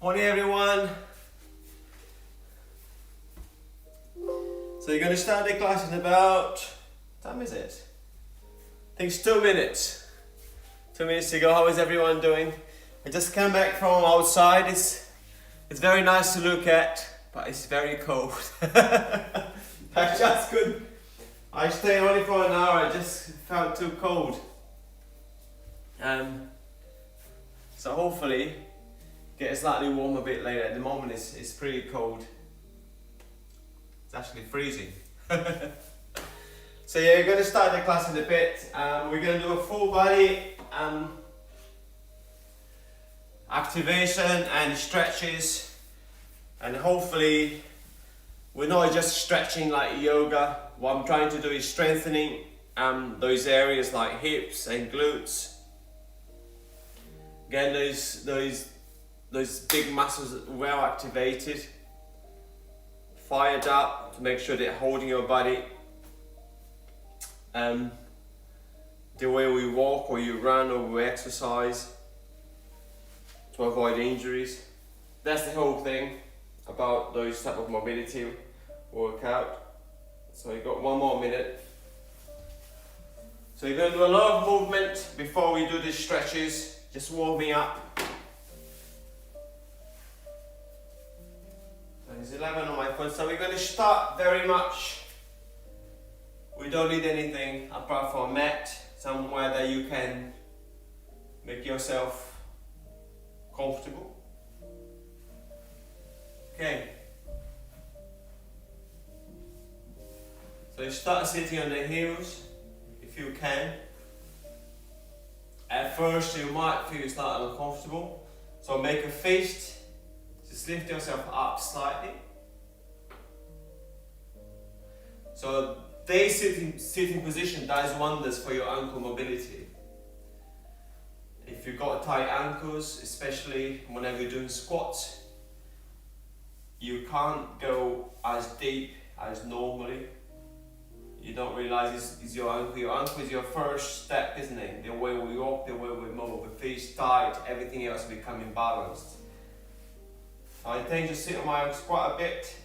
Morning everyone. So you're going to start the class in about, what time is it? I think it's 2 minutes. 2 minutes to go. How is everyone doing? I just came back from outside. It's very nice to look at, but it's very cold. I stayed only for an hour. I just felt too cold. So hopefully get slightly warm a bit later. At the moment it's pretty cold. It's actually freezing. So yeah, you're going to start the class in a bit. We're going to do a full body activation and stretches, and hopefully we're not just stretching like yoga. What I'm trying to do is strengthening those areas like hips and glutes. Again, those big muscles well activated, fired up to make sure they're holding your body. The way we walk or you run or we exercise to avoid injuries. That's the whole thing about those type of mobility workout. So you got 1 more minute. So you're going to do a lot of movement before we do these stretches, just warming up. So it's 11 on my phone. So we're going to start very much. We don't need anything apart from a mat, somewhere that you can make yourself comfortable. Okay. So you start sitting on the heels if you can. At first you might feel slightly uncomfortable, so make a fist, just lift yourself up slightly. So this sitting position does wonders for your ankle mobility. If you've got tight ankles, especially whenever you're doing squats, you can't go as deep as normally. You don't realize it's your ankle. Your ankle is your first step, isn't it? The way we walk, the way we move. If it's tight, everything else becomes imbalanced. So I tend to sit on my ankles quite a bit.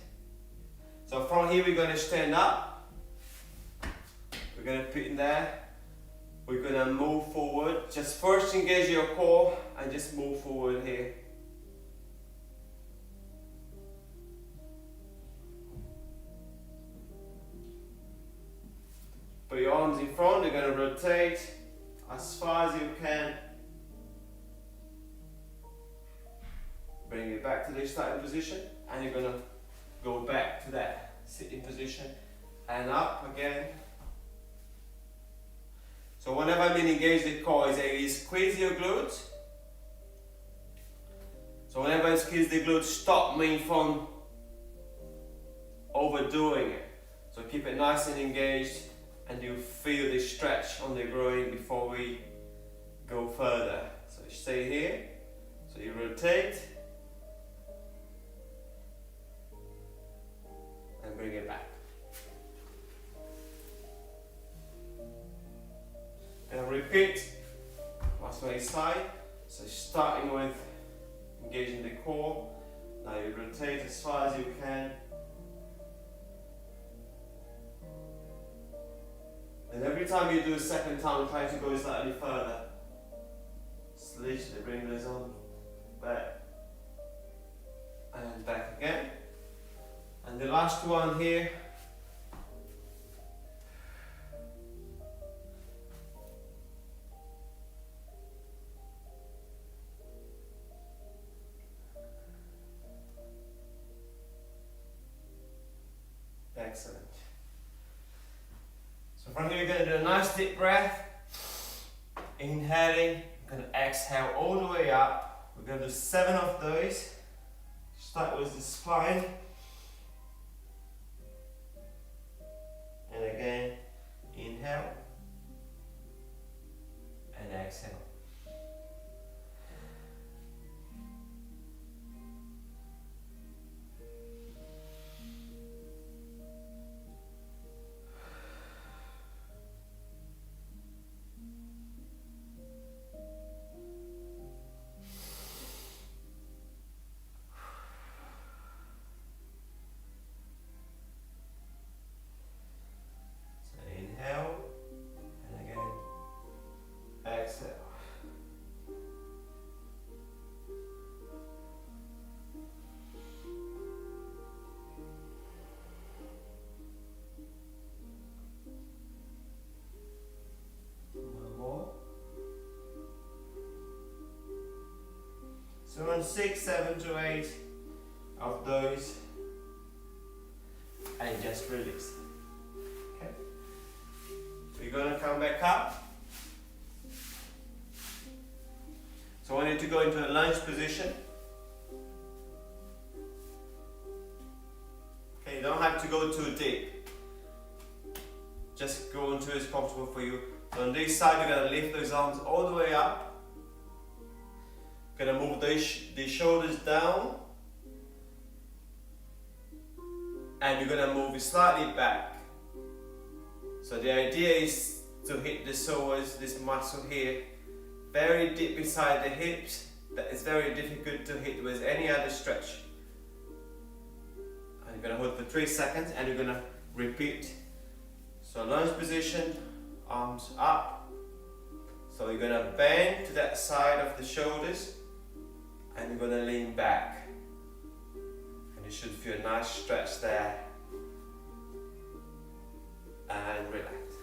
So from here we're going to stand up. We're going to put in there. We're going to move forward. Just first engage your core and just move forward here. Put your arms in front. You're going to rotate as far as you can. Bring it back to this starting position, and you're going to go back to that sitting position and up again. So whenever I mean engage the core, is squeeze your glutes. So whenever I squeeze the glutes, stop me from overdoing it. So keep it nice and engaged, and you feel the stretch on the groin before we go further. So stay here. So you rotate and bring it back. And repeat once on each side. So starting with engaging the core. Now you rotate as far as you can. And every time you do a second time, try to go slightly further. Slowly bring those on back and back again. And the last one here. So from here you're going to do a nice deep breath. Inhaling, you're going to exhale all the way up. We're going to do 7 of those. Start with the spine. And again, inhale and exhale. So on 6, 7 to 8 of those, and just release. Okay. So you're gonna come back up. So I want you to go into a lunge position. Okay, you don't have to go too deep. Just go into as comfortable for you. So on this side, you're gonna lift those arms all the way up. Gonna move the shoulders down, and you're gonna move it slightly back. So the idea is to hit the psoas, this muscle here, very deep inside the hips. That is very difficult to hit with any other stretch. And you're gonna hold for 3 seconds, and you're gonna repeat. So lunge position, arms up. So you're gonna bend to that side of the shoulders. And you're going to lean back, and you should feel a nice stretch there, and relax.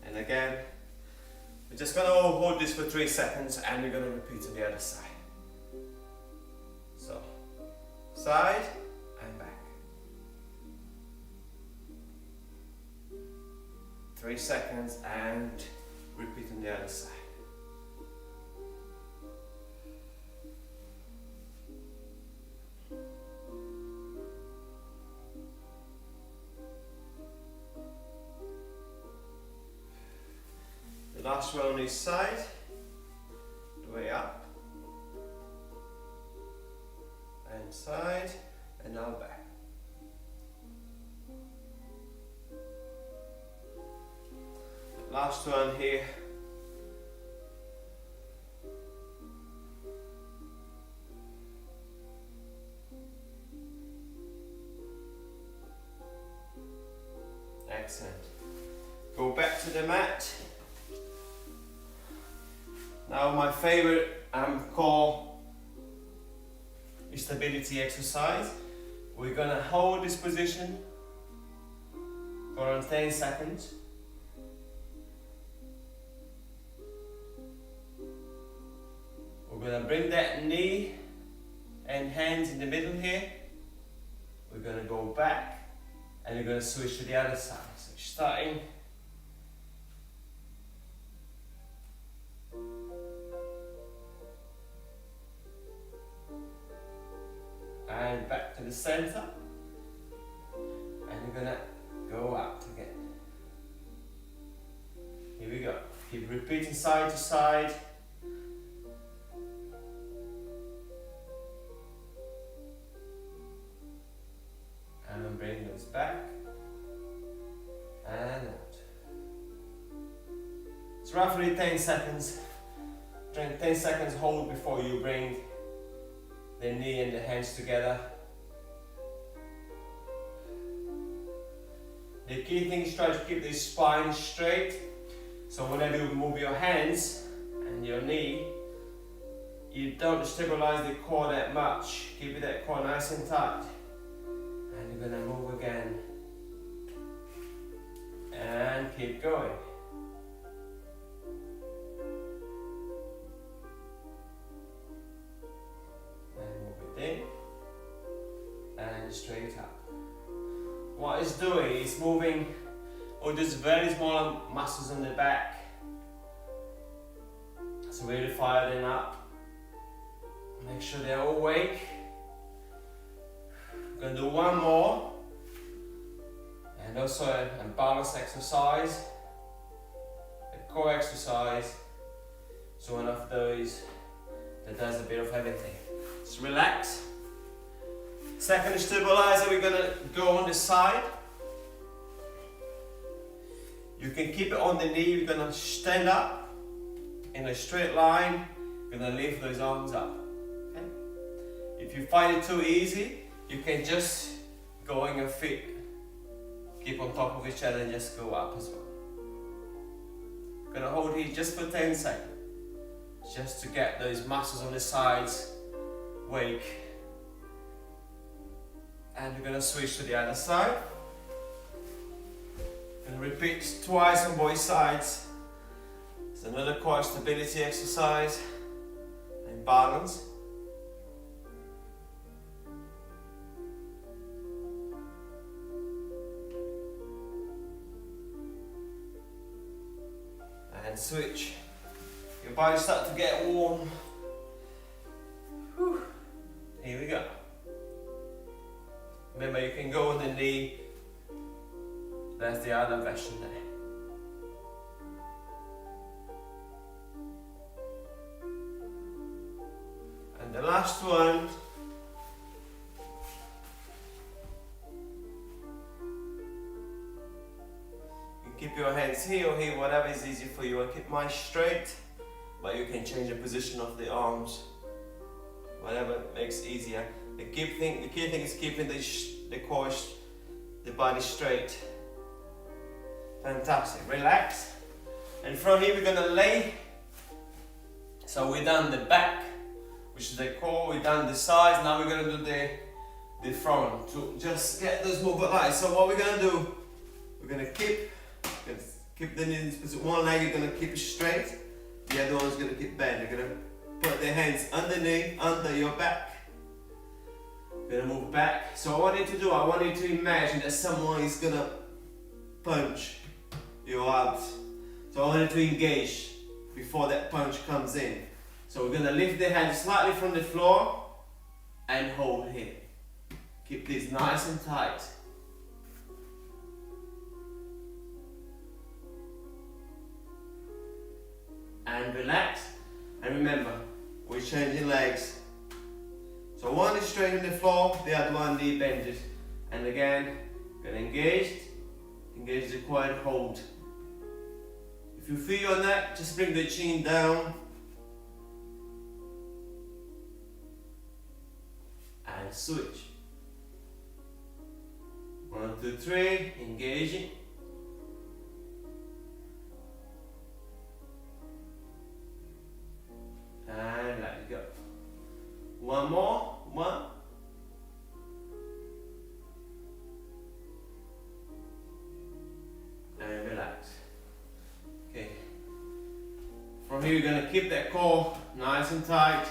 And again, we're just going to hold this for 3 seconds, and you're going to repeat on the other side. So, side and back. 3 seconds, and repeat on the other side. Last one on this side, the way up, and side, and now back. Last one here. Excellent. Go back to the mat. Now my favorite core stability exercise. We're gonna hold this position for around 10 seconds. We're gonna bring that knee and hands in the middle here. We're gonna go back, and you're gonna switch to the other side. So starting. And back to the center, and you're gonna go out again. Here we go. Keep repeating side to side. And bring those back and out. It's roughly 10 seconds. 10 seconds hold before you bring the knee and the hands together. The key thing is try to keep the spine straight. So whenever you move your hands and your knee, you don't stabilize the core that much. Keep that core nice and tight. And you're gonna move again. And keep going. In and straight up. What it's doing is moving or just very small muscles in the back. So really fire them up. Make sure they're awake. We're going to do one more. And also a balance exercise. A core exercise. So one of those that does a bit of everything. Just relax. Second stabilizer, we're going to go on the side. You can keep it on the knee. You're going to stand up in a straight line. You're going to lift those arms up. Okay? If you find it too easy, you can just go on your feet. Keep on top of each other and just go up as well. You're going to hold here just for 10 seconds. Just to get those muscles on the sides wake. And we're going to switch to the other side. Going to repeat twice on both sides. It's another core stability exercise and balance. And switch. Your body starts to get warm. Whew. Here we go. Remember, you can go on the knee. There's the other version there. And the last one. You keep your hands here or here, whatever is easy for you. I keep mine straight, but you can change the position of the arms. Whatever makes it easier. The key thing is keeping the core, the body straight. Fantastic. Relax. And from here we're gonna lay. So we've done the back, which is the core. We've done the sides. Now we're gonna do the front to just get those mobilized. So what we're gonna do? We're gonna keep the knees. One leg you're gonna keep it straight. The other one's gonna keep bent. You're gonna put the hands underneath, under your back. We're gonna move back. So I want you to imagine that someone is gonna punch your abs. So I want you to engage before that punch comes in. So we're gonna lift the hands slightly from the floor and hold here. Keep this nice and tight. And relax. And remember, we're changing legs. So one is straight on the floor, the other one knee bended. And again, gonna engage the core and hold. If you feel your neck, just bring the chin down. And switch. 1, 2, 3, engaging. And let it go. One more. 1. And relax. Okay. From here, you're going to keep that core nice and tight.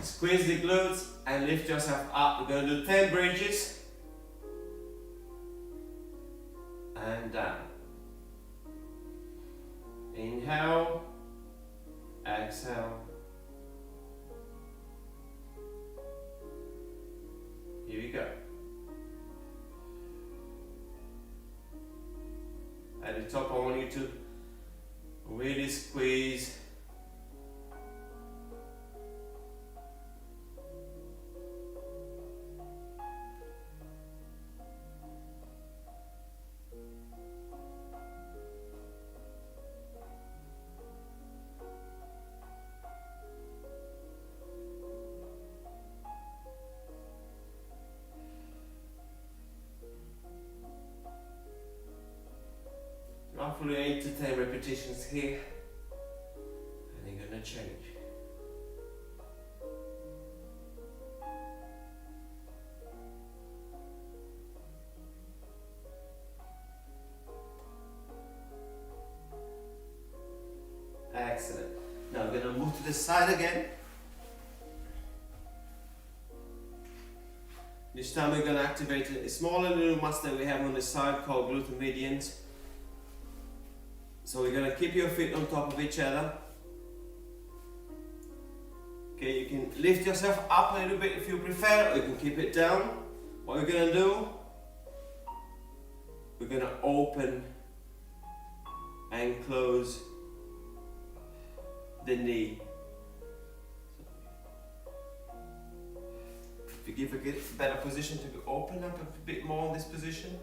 Squeeze the glutes and lift yourself up. We're going to do 10 bridges. And down. Inhale. Exhale. Here we go. At the top, I want you to really squeeze. Roughly 8 to 10 repetitions here, and you're gonna change. Excellent. Now we're gonna move to the side again. This time we're gonna activate a smaller little muscle that we have on the side called gluteal medians. So we're gonna keep your feet on top of each other. Okay, you can lift yourself up a little bit if you prefer, or you can keep it down. What we're gonna do, we're gonna open and close the knee. If you give a better position to open up a bit more in this position.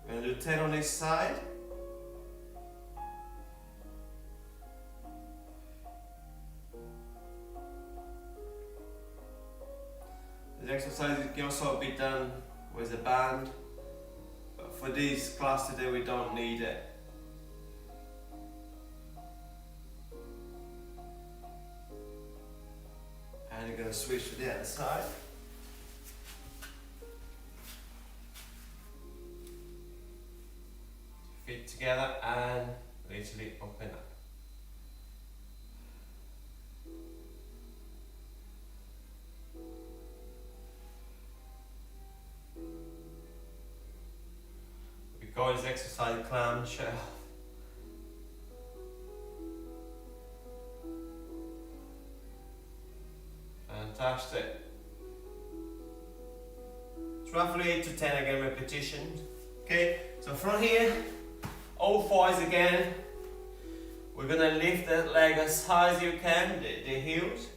We're gonna do 10 on each side. This exercise can also be done with a band, but for this class today we don't need it. And you're going to switch to the other side. Feet together and literally open up. We call this exercise clamshell. Fantastic. It's roughly 8 to 10 again repetitions. Okay, so from here, all fours again. We're gonna lift the leg as high as you can, the heels,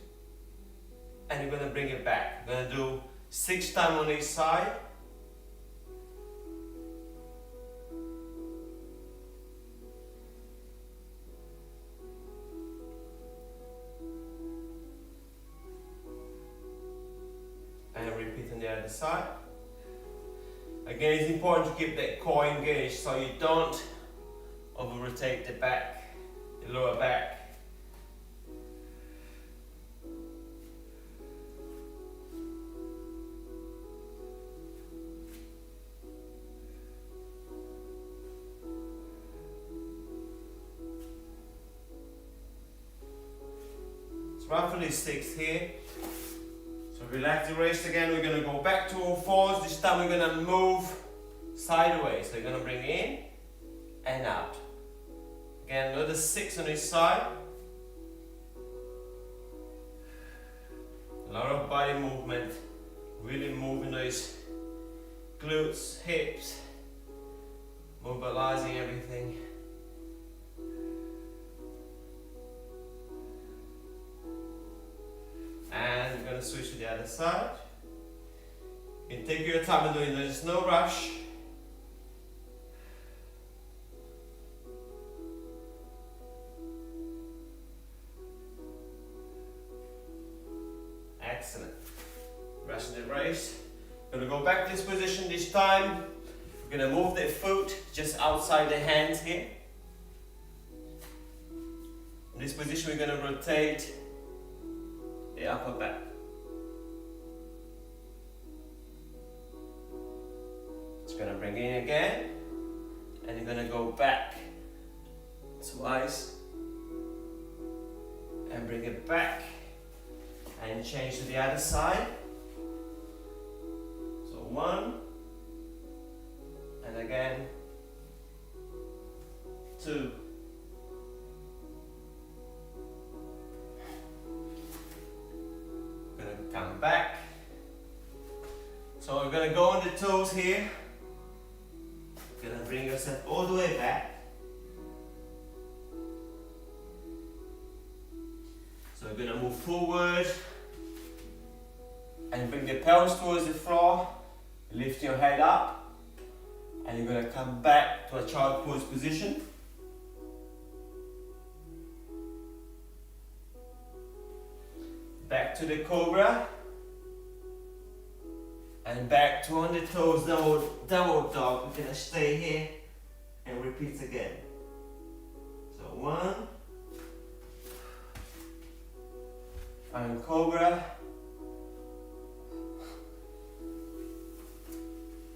and you're gonna bring it back. We're gonna do 6 times on each side. And repeat on the other side. Again, it's important to keep that core engaged so you don't over rotate the back, the lower back. It's roughly 6 here. So relax the wrist again, we're going to go back to all fours. This time we're going to move sideways. So you're going to bring in and out. Again, another 6 on each side. A lot of body movement, really moving those glutes, hips, mobilizing everything. And we're going to switch to the other side. You can take your time in doing this, there's no rush. Excellent. Rest in the race. Going to go back to this position this time. We're going to move the foot just outside the hands here. In this position we're going to rotate the upper back. It's going to bring in again, and you're going to go back twice and bring it back and change to the other side. So 1 and again 2. Come back. So we're going to go on the toes here. You're going to bring yourself all the way back. So we're going to move forward and bring the pelvis towards the floor. Lift your head up and you're going to come back to a child pose position. Back to the cobra and back to on the toes, double dog. We're gonna stay here and repeat again. So 1 and cobra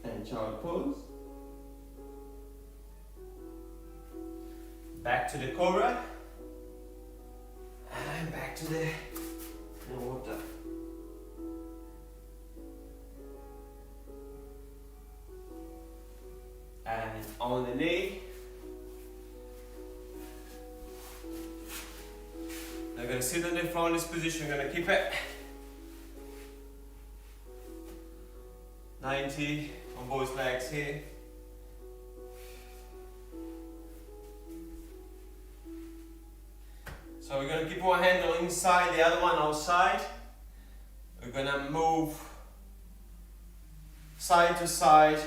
and child pose. Back to the cobra and back to the water. And on the knee. Now going to sit on the floor in this position, going to keep it 90 on both legs here. So we're going to keep one hand on inside, the other one outside. We're going to move side to side,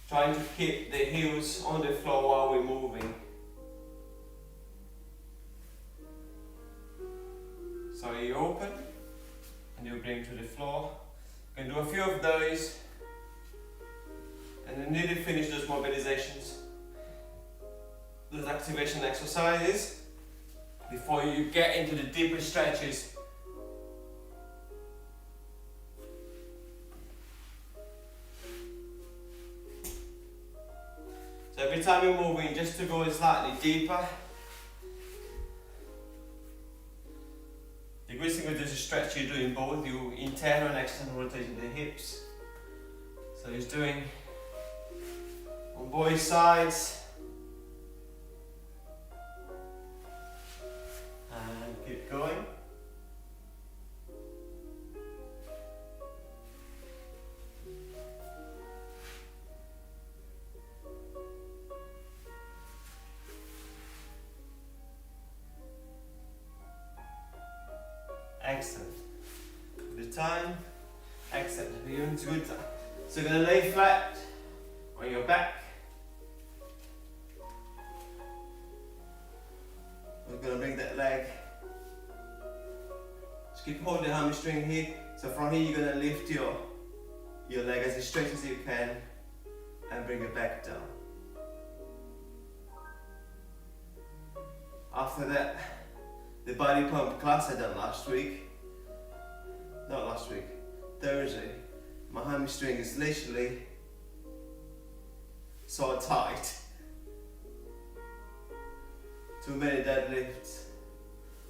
trying to keep the heels on the floor while we're moving. So you open and you bring to the floor. You can do a few of those and then nearly finish those mobilizations, those activation exercises before you get into the deeper stretches. So every time you're moving, just to go slightly deeper, the good thing with this stretch, you're doing both, you internal and external rotation the hips. So he's doing on both sides. And keep going. Excellent. The time. Excellent. You're into good time. So you're going to lay flat on your back. We're going to bring that leg. Just keep holding the hamstring here. So from here you're going to lift your leg as straight as you can and bring it back down. After that, the body pump class I done Thursday, my hamstring is literally so tight. Too many deadlifts.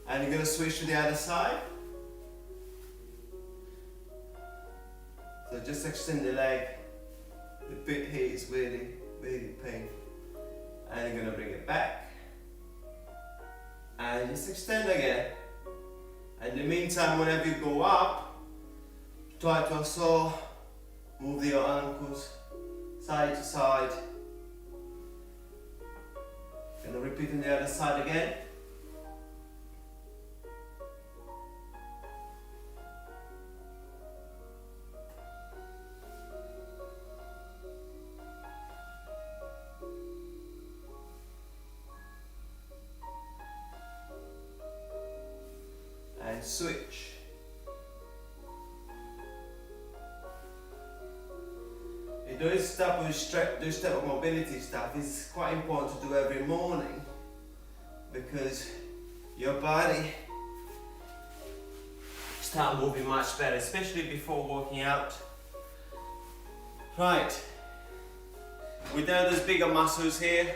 And you're going to switch to the other side. So just extend the leg. The bit here is really, really painful. And you're going to bring it back. And just extend again. In the meantime, whenever you go up, try to also move your ankles side to side. Gonna repeat on the other side again. And switch. Those type of mobility stuff is quite important to do every morning because your body start moving much better, especially before working out. Right, we've done those bigger muscles here.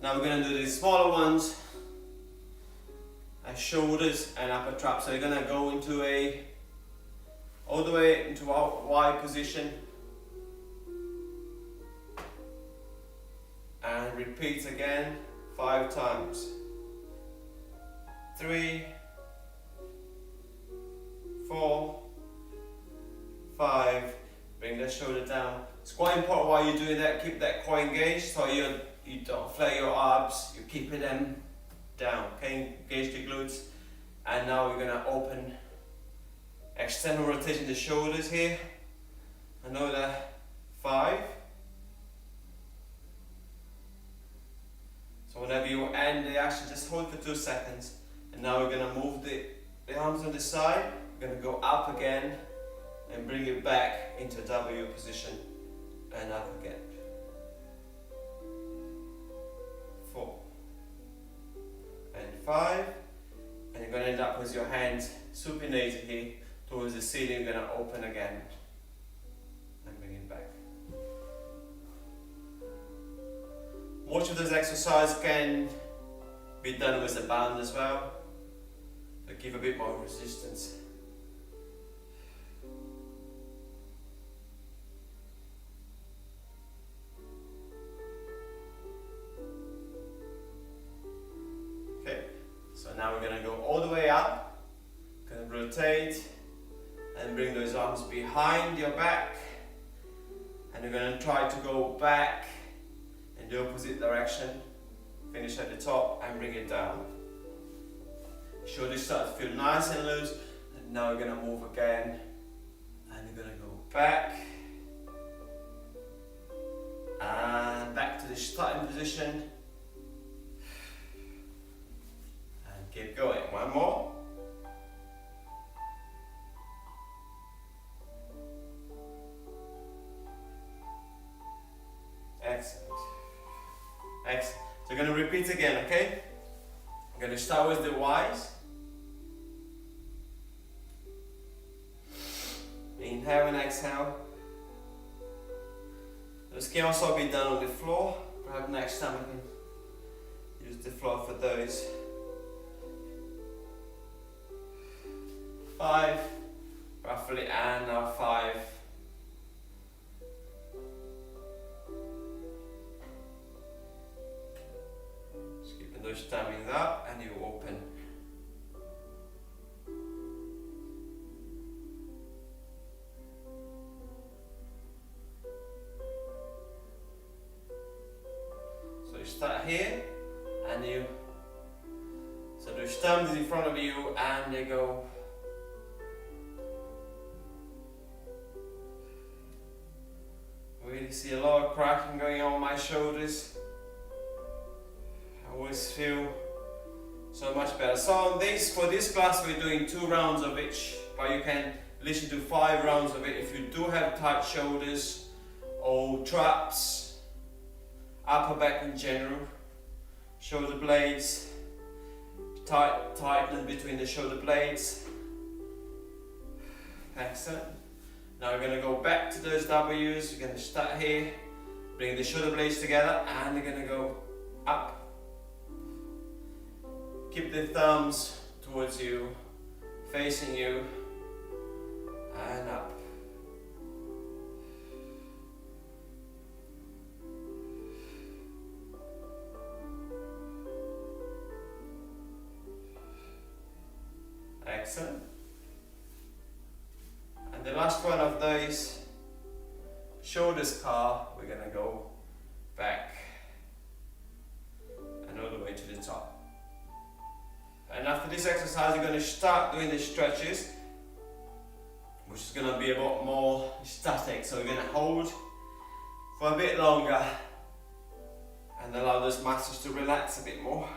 Now we're going to do the smaller ones, shoulders and upper trap. So you're going to go into all the way into a wide position. And repeat again 5 times. 3, 4, 5. Bring the shoulder down. It's quite important while you're doing that, keep that core engaged so you don't flare your abs, you're keeping them down. Okay, engage the glutes. And now we're gonna open external rotation the shoulders here. Another 5. So whenever you end the action, just hold for 2 seconds. And now we're going to move the arms on the side. We're going to go up again and bring it back into W position and up again. 4 and 5. And you're going to end up with your hands supinated here towards the ceiling. You're going to open again and bring it back. Most of those exercises can be done with a band as well, to give a bit more resistance. we're gonna go all the way up, gonna rotate and bring those arms behind your back, and you're gonna try to go back in the opposite direction, finish at the top and bring it down. Shoulders start to feel nice and loose, and now we're gonna move again, and you're gonna go back and back to the starting position, and keep going. One more. Excellent. Excellent. So we're going to repeat again, okay? I'm going to start with the Y's. Inhale and exhale. Those can also be done on the floor. Perhaps next time I can use the floor for those. 5, roughly, and now 5. Just keeping those timings up, and you open. So you start here, and you, so those thumbs in front of you, and they go. Really see a lot of cracking going on my shoulders. I always feel so much better. So on this, for this class we're doing 2 rounds of each, but you can listen to 5 rounds of it if you do have tight shoulders or traps, upper back in general, shoulder blades, tightness between the shoulder blades. Excellent. Now we're going to go back to those W's. We're going to start here, bring the shoulder blades together, and we're going to go up. Keep the thumbs towards you, facing you, and up. Excellent. The last one of those shoulders car, we're going to go back and all the way to the top. And after this exercise, you're going to start doing the stretches, which is going to be a lot more static. So we're going to hold for a bit longer and allow those muscles to relax a bit more.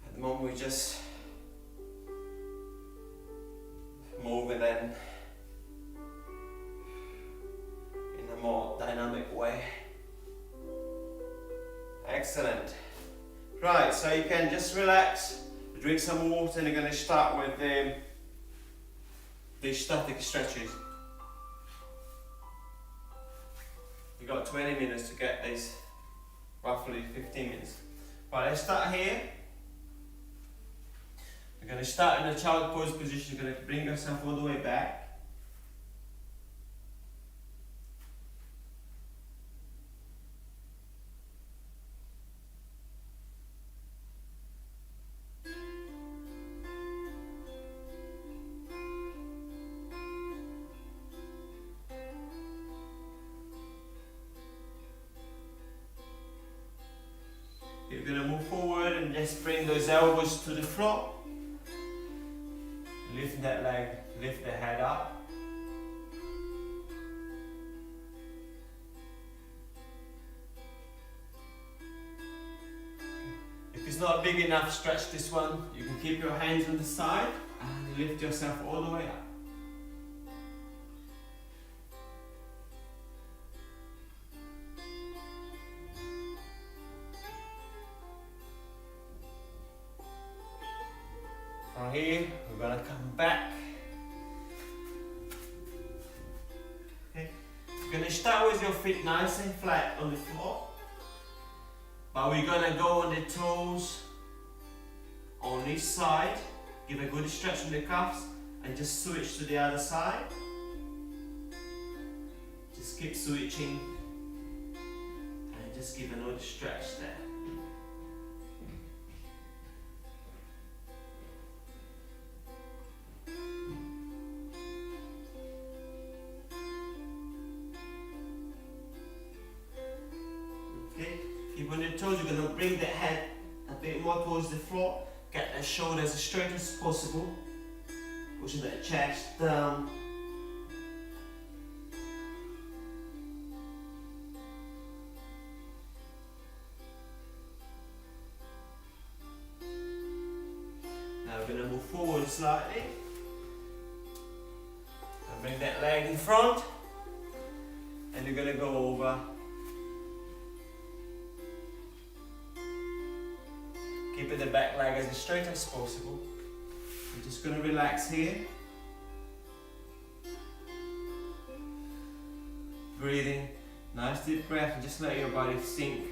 At the moment, we just moving in a more dynamic way. Excellent. Right, so you can just relax, drink some water, and you're going to start with the static stretches. You've got 20 minutes to get this, roughly 15 minutes. Right, let's start here. You're going to start in a child pose position. You're going to bring yourself all the way back. You're going to move forward and just bring those elbows to the floor. Lift that leg, lift the head up. If it's not big enough, stretch this one. You can keep your hands on the side and lift yourself all the way up. From here, we're going to come back. Okay. You're going to start with your feet nice and flat on the floor, but we're going to go on the toes on each side. Give a good stretch on the calves and just switch to the other side. Just keep switching and just give another stretch there. on your toes, you're going to bring the head a bit more towards the floor. Get the shoulders as straight as possible. Pushing the chest down. Now we're going to move forward slightly. And bring that leg in front. And you're going to go over. Keeping the back leg as straight as possible. You're just going to relax here. Breathing, nice deep breath, and just let your body sink.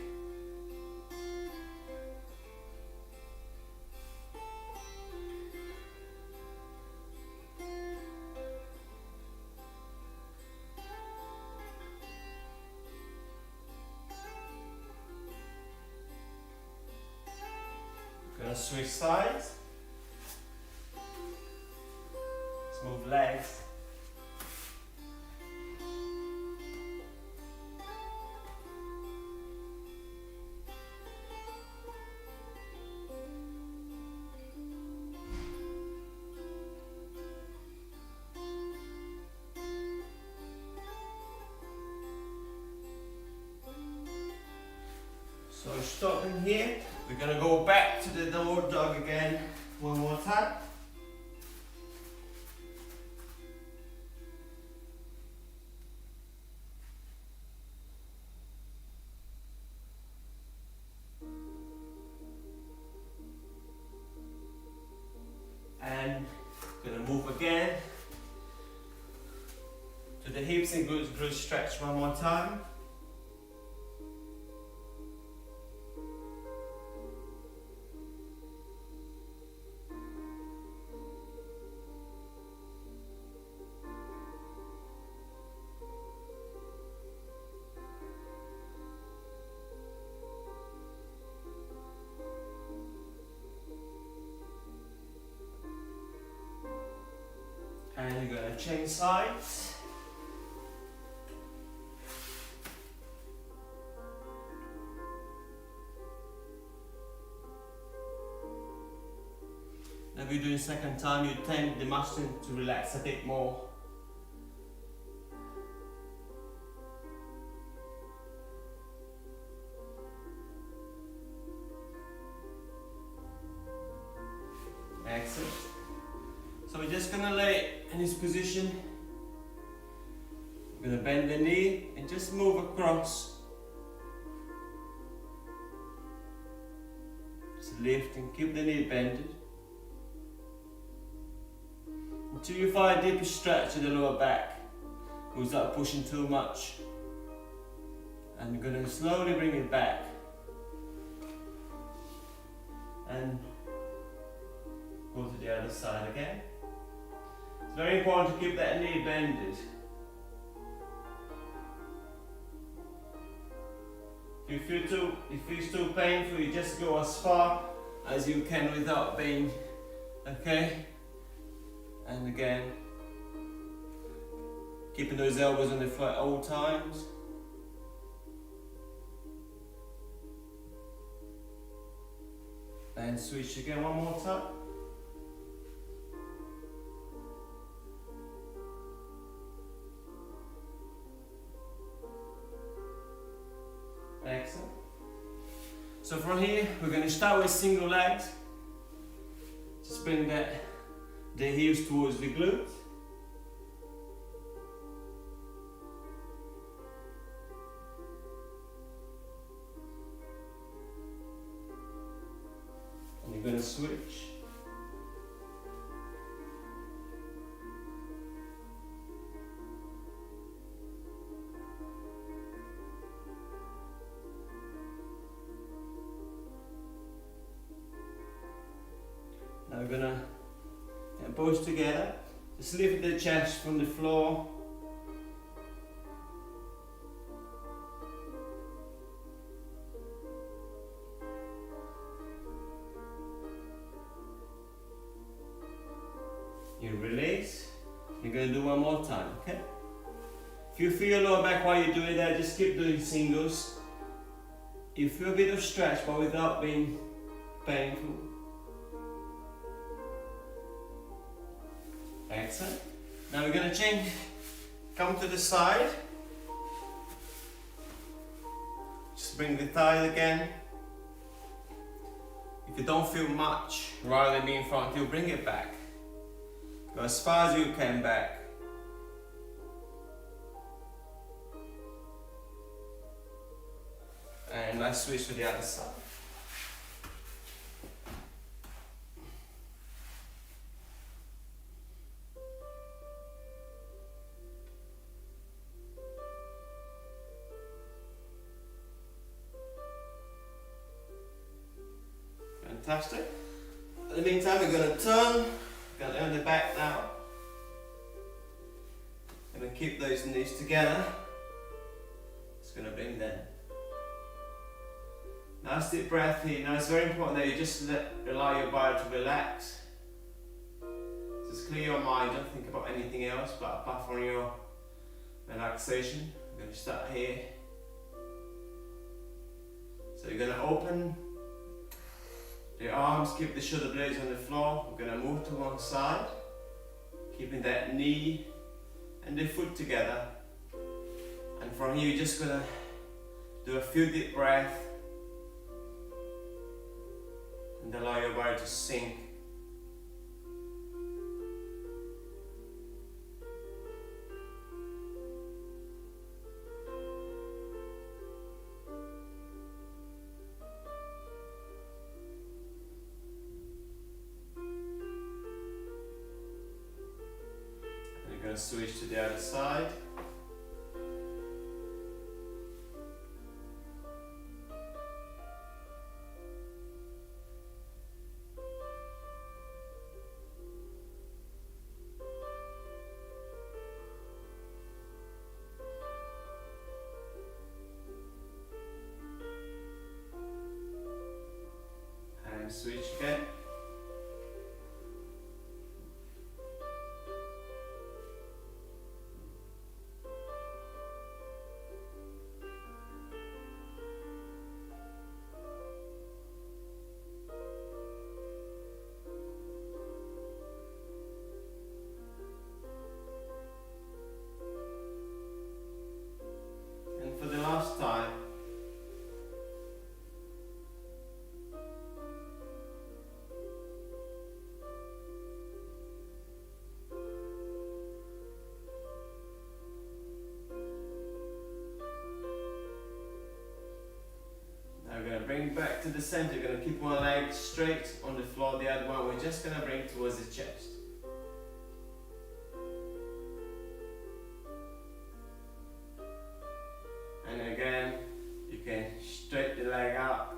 Gonna switch sides. Let's move legs. So stopping here, we're going to go back to the downward dog again, one more time. And going to move again to the hips and glutes stretch one more time. And you're going to change sides. Now if you're doing second time, you tend the muscle to relax a bit more. Excellent. So we're just going to lay in this position. We're going to bend the knee and just move across. Just lift and keep the knee bended. Until you find a deeper stretch in the lower back without pushing too much. And you're going to slowly bring it back. And go to the other side again. It's very important to keep that knee bended. If it feels too painful, you just go as far as you can without pain. Okay? And again, keeping those elbows on the floor at all times. And switch again one more time. Excellent. So from here, we're going to start with single legs. Just bring the heels towards the glutes. And you're going to switch. Now we're going to get both together. Just lift the chest from the floor. You release. You're going to do one more time, okay? If you feel your lower back while you're doing that, just keep doing singles. You feel a bit of stretch but without being painful. Excellent. Now we're going to change, come to the side. Just bring the thigh again. If you don't feel much, rather than being in front, you bring it back. Go as far as you can back. And let's switch to the other side. Fantastic. In the meantime, we're going to turn, going to on the back now. Going to keep those knees together. Just going to bring them. Nice deep breath here. Now it's very important that you just allow your body to relax. Just clear your mind, don't think about anything else but apart from your relaxation. We're going to start here. So you're going to open the arms, keep the shoulder blades on the floor. We're going to move to one side, keeping that knee and the foot together. And from here, you're just going to do a few deep breaths and allow your body to sink. Going to switch to the other side. And switch again. We're going to bring back to the center. You're going to keep one leg straight on the floor, the other one we're just going to bring towards the chest. And again, you can straighten the leg out,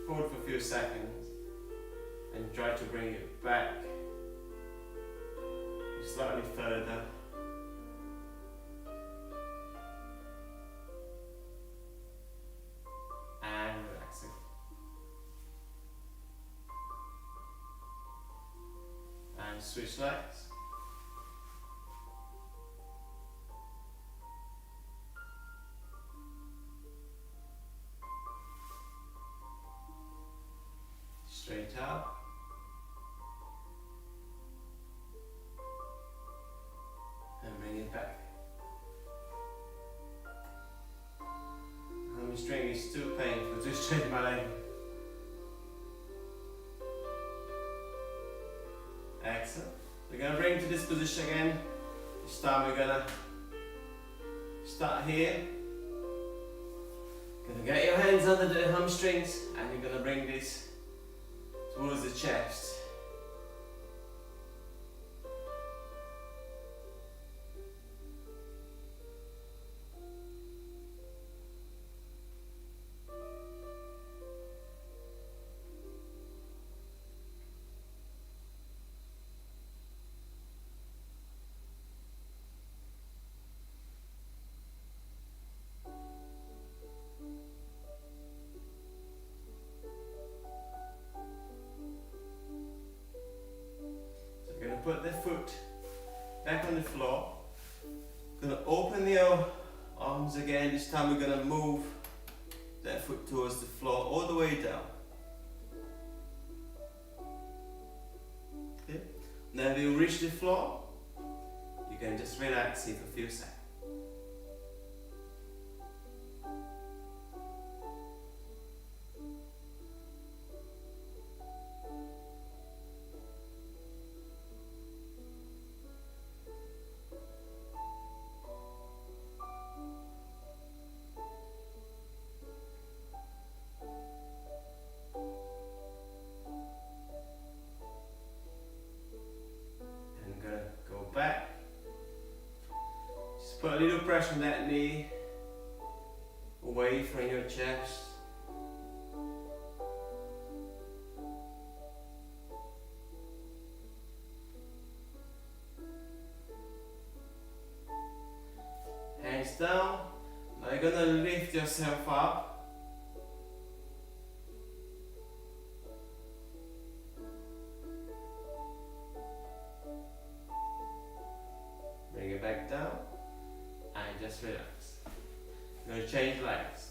hold for a few seconds, and try to bring it back slightly further. Switch legs. Straight out. And bring it back. Hamstring is still painful, just straighten my leg. Excellent. We're going to bring to this position again. This time we're going to start here. Going to get your hands under the hamstrings and you're going to bring this towards the chest. Put the foot back on the floor. Gonna open the arms again. This time we're gonna move that foot towards the floor all the way down. Okay. Now you reach the floor, you can just relax it for a few seconds. Back. Just put a little pressure on that knee away from your chest. Hands down. Now you're gonna lift yourself up. Bring it back down and just relax. You're going to change legs.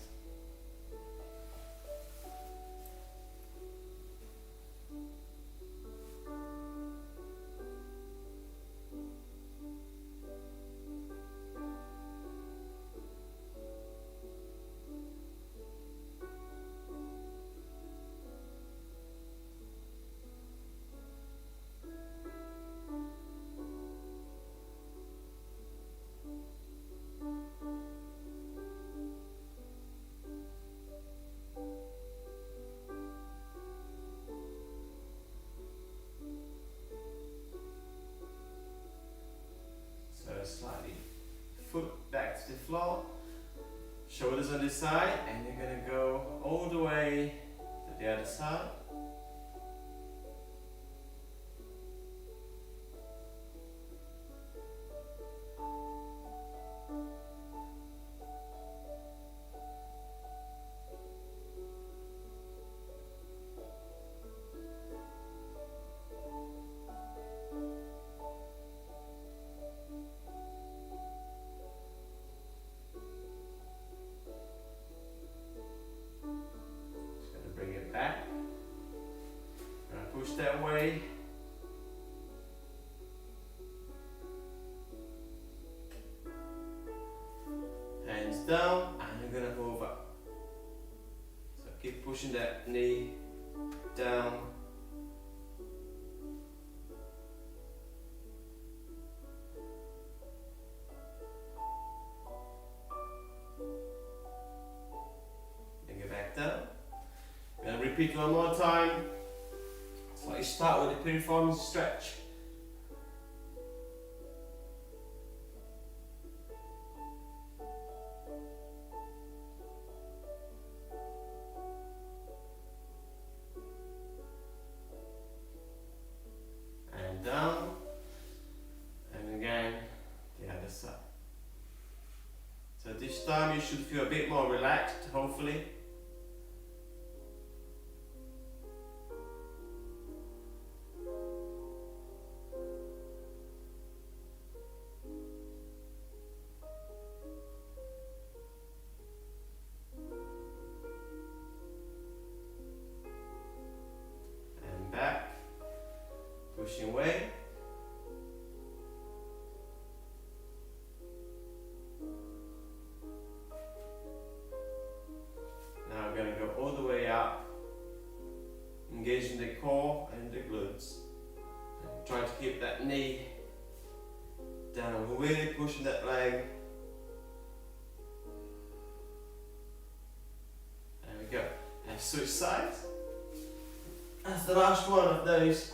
Slightly foot back to the floor, shoulders on this side, and you're going to go all the way to the other side. Push that way. Hands down, and you're gonna move up. So keep pushing that knee down. Bring it back down. We're gonna repeat one more time. So you start with the piriformis stretch. And down. And again, the other side. So this time you should feel a bit more relaxed, hopefully. Pushing away. Now we're going to go all the way up, engaging the core and the glutes. And try to keep that knee down, really pushing that leg. There we go. And switch sides. That's the last one of those.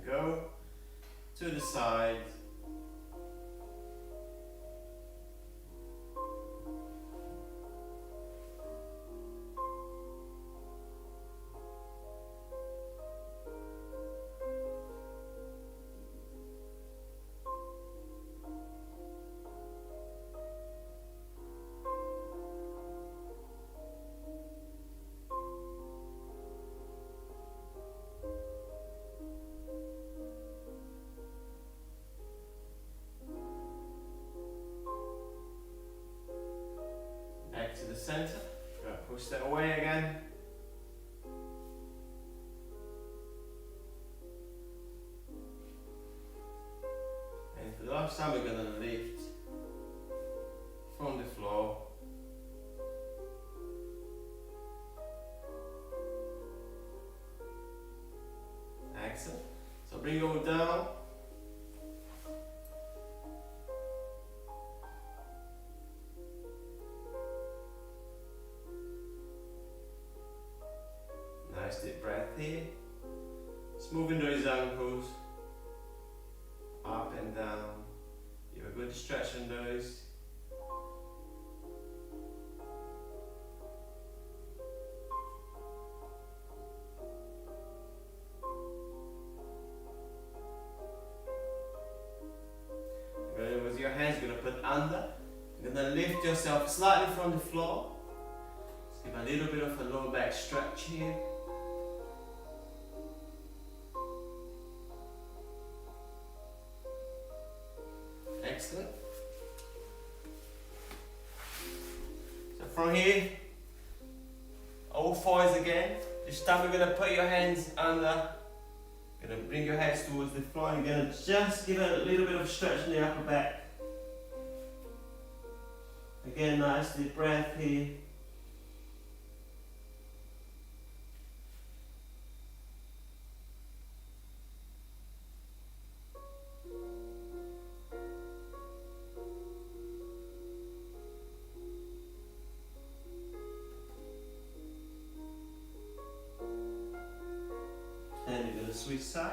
Go to the side. the center. Push that away again. And for the last time, we're going to lift from the floor. Excellent. So bring it all down. Nice deep breath here. Just moving those ankles up and down. Give a good stretch on those. With your hands, you're going to put under. You're going to lift yourself slightly from the floor. Just give a little bit of a lower back stretch here. Excellent. So from here, all fours again. This time we're going to put your hands under. You're going to bring your hands towards the floor and you're going to just give it a little bit of stretch in the upper back. Again, nice deep breath here. And you're going to switch side.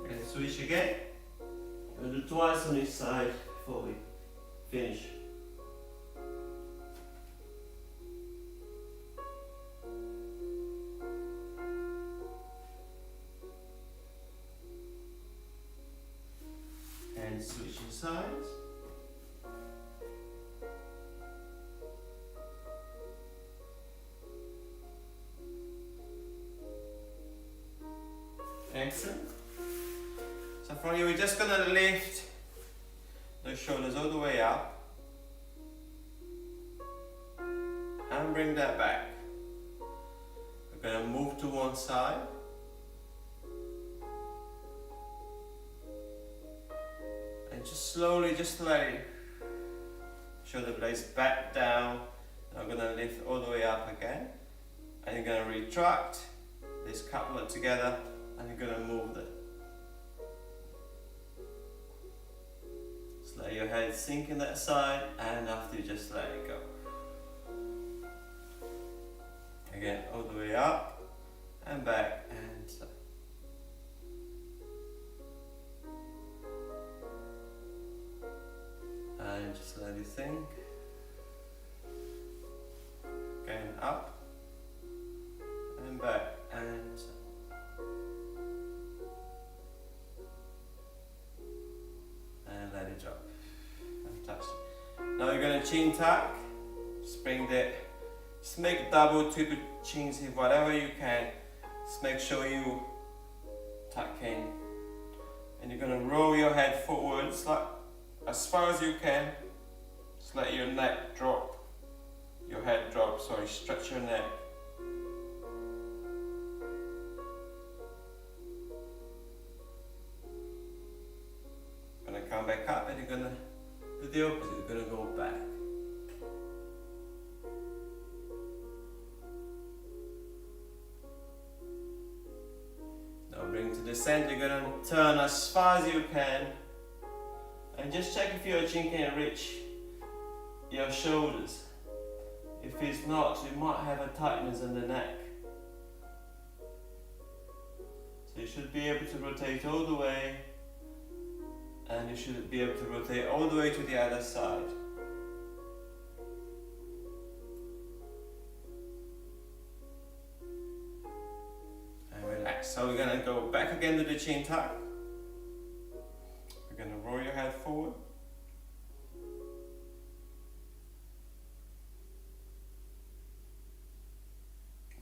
And switch again. We'll do twice on each side before we finish. And switching sides. Excellent. So from here we're just going to lift the shoulders all the way up and bring that back. We're going to move to one side and just slowly just let shoulder blades back down. Now we're going to lift all the way up again and you're going to retract this couplet together and you're going to move it. Let your head sink in that side and after you just let it go. Again, all the way up and back and so. And just let it sink. Again, up and back and so. And let it drop. Fantastic. Now you're going to chin tuck. Just bring that. Just make double, triple chins here, whatever you can. Just make sure you tuck in. And you're going to roll your head forwards like as far as you can. Just let your neck drop. Your head drop, sorry, stretch your neck. Come back up and you're going to do the opposite, you're going to go back. Now bring to the center, you're going to turn as far as you can and just check if your chin can reach your shoulders. If it's not, you might have a tightness in the neck. So you should be able to rotate all the way. And you should be able to rotate all the way to the other side. And relax. So we're gonna go back again to the chin tuck. We're gonna roll your head forward.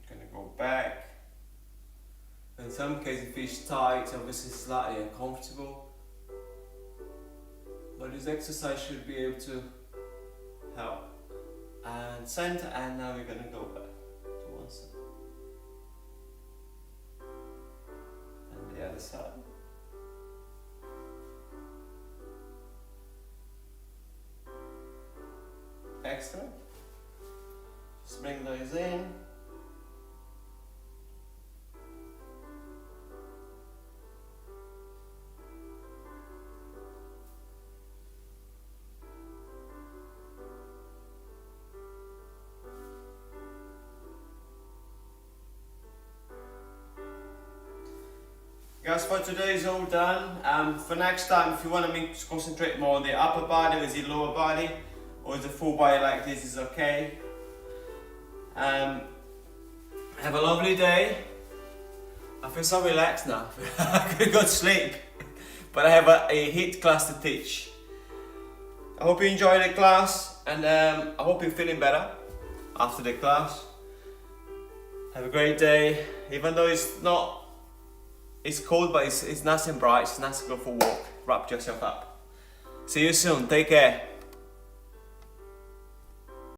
Gonna go back. In some cases it feels tight, obviously slightly uncomfortable. But this exercise should be able to help. And center, and now we're gonna go back to one side. And the other side. Excellent. Just bring those in. Guys, for today is all done. For next time, if you want me to concentrate more on the upper body, or is it lower body, or is the full body like this is okay. Have a lovely day. I feel so relaxed now. I could go to sleep, but I have a HIIT class to teach. I hope you enjoyed the class, and I hope you're feeling better after the class. Have a great day, even though it's cold, but it's nice and bright. It's nice to go for a walk. Wrap yourself up. See you soon. Take care.